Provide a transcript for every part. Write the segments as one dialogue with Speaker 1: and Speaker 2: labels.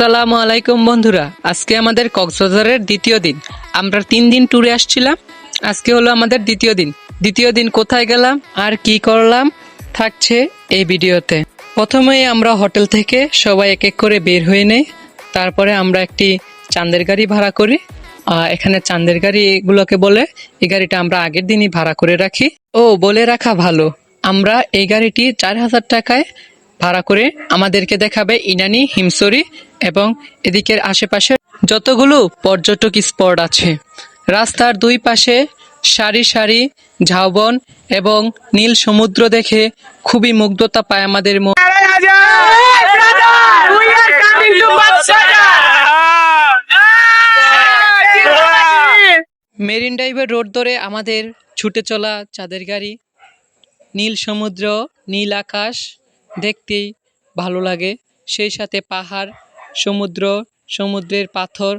Speaker 1: আসসালামু আলাইকুম বন্ধুরা, আজকে আমাদের কক্সবাজারের দ্বিতীয় দিন। আমরা 3 দিন ট্যুরে আসছিলাম, আজকে হলো আমাদের দ্বিতীয় দিন কোথায় গেলাম আর কি করলাম থাকছে এই ভিডিওতে। প্রথমেই আমরা হোটেল থেকে সবাই এক এক করে বের হয়ে নেই, তারপরে আমরা একটি চাঁদের গাড়ি ভাড়া করি। এখানে চাঁদের গাড়ি এগুলোকে বলে, এই গাড়িটা আমরা আগের দিনই ভাড়া করে রাখি। বলে রাখা ভালো, আমরা এই গাড়িটি 4000 টাকায় ভাড়া করে আমাদেরকে দেখাবে ইনানি, হিমছড়ি এবং এদিকের আশেপাশে যতগুলো পর্যটক স্পট আছে। রাস্তার দুই পাশে সারি সারি ঝাউবন এবং নীল সমুদ্র দেখে খুবই মুগ্ধতা পায় আমাদের মন। মেরিন ড্রাইভের রোড ধরে আমাদের ছুটে চলা চাঁদের গাড়ি, নীল সমুদ্র, নীল আকাশ দেখতেই ভালো লাগে, সেই সাথে পাহাড়, সমুদ্র, সমুদ্রের পাথর।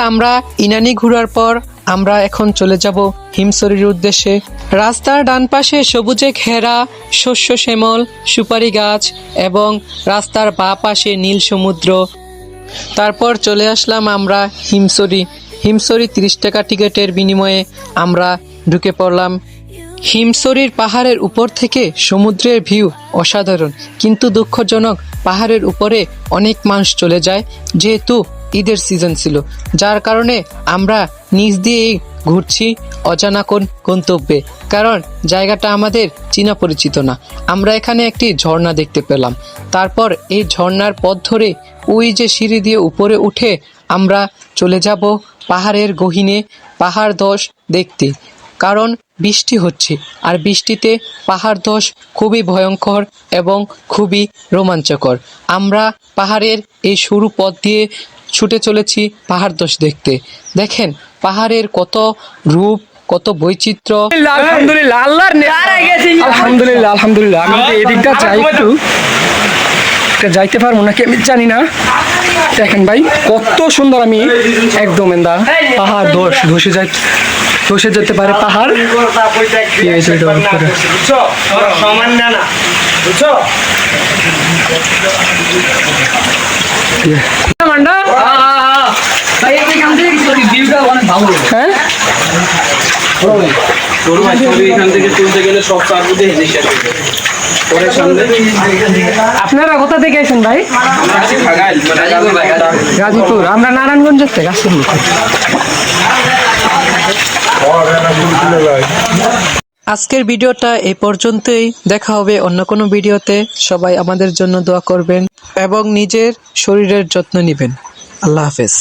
Speaker 1: আমরা ইনানি ঘোরার পর আমরা এখন চলে যাব হিমছড়ির উদ্দেশ্যে। রাস্তার ডান পাশে সবুজে ঘেরা শস্য শ্যামল, সুপারি গাছ এবং রাস্তার বাঁ পাশে নীল সমুদ্র। তারপর চলে আসলাম আমরা হিমছড়ি 30 টাকা টিকিটের বিনিময়ে আমরা ঢুকে পড়লাম। হিমছড়ির পাহাড়ের উপর থেকে সমুদ্রের ভিউ অসাধারণ, কিন্তু দুঃখজনক পাহাড়ের উপরে অনেক মানুষ চলে যায়, যেহেতু ঈদের সিজন ছিল, যার কারণে আমরা নিচ দিয়েই ঘুরছি অজানা কোন গন্তব্যে, কারণ জায়গাটা আমাদের চেনা পরিচিত না। আমরা এখানে একটি ঝর্ণা দেখতে পেলাম, তারপর এই ঝর্ণার পথ ধরে ওই যে সিঁড়ি দিয়ে উপরে উঠে আমরা চলে যাব পাহাড়ের গহীনে পাহাড় ধস দেখতে, কারণ বৃষ্টি হচ্ছে আর বৃষ্টিতে পাহাড় ধস খুবই ভয়ঙ্কর এবং খুবই রোমাঞ্চকর। আমরা পাহাড়ের এই সরু পথ দিয়ে ছুটে চলেছি পাহাড় ধস দেখতে। দেখেন পাহাড়ের কত রূপ, কত বৈচিত্র্য।
Speaker 2: আলহামদুলিল্লাহ আমি এদিকটা যাই, একটু যাইতে পারবো নাকি আমি জানি না। দেখেন ভাই কত সুন্দর, আমি একদম পাহাড় ধসে যেতে পারে পাহাড়। আপনারা কোথা থেকে আছেন ভাই? গাজীপুর। আমরা নারায়ণগঞ্জের থেকে আসলাম।
Speaker 1: আজকের ভিডিওটা এই পর্যন্তই, দেখা হবে অন্য কোনো ভিডিওতে। সবাই আমাদের জন্য দোয়া করবেন এবং নিজের শরীরের যত্ন নেবেন। আল্লাহ হাফেজ।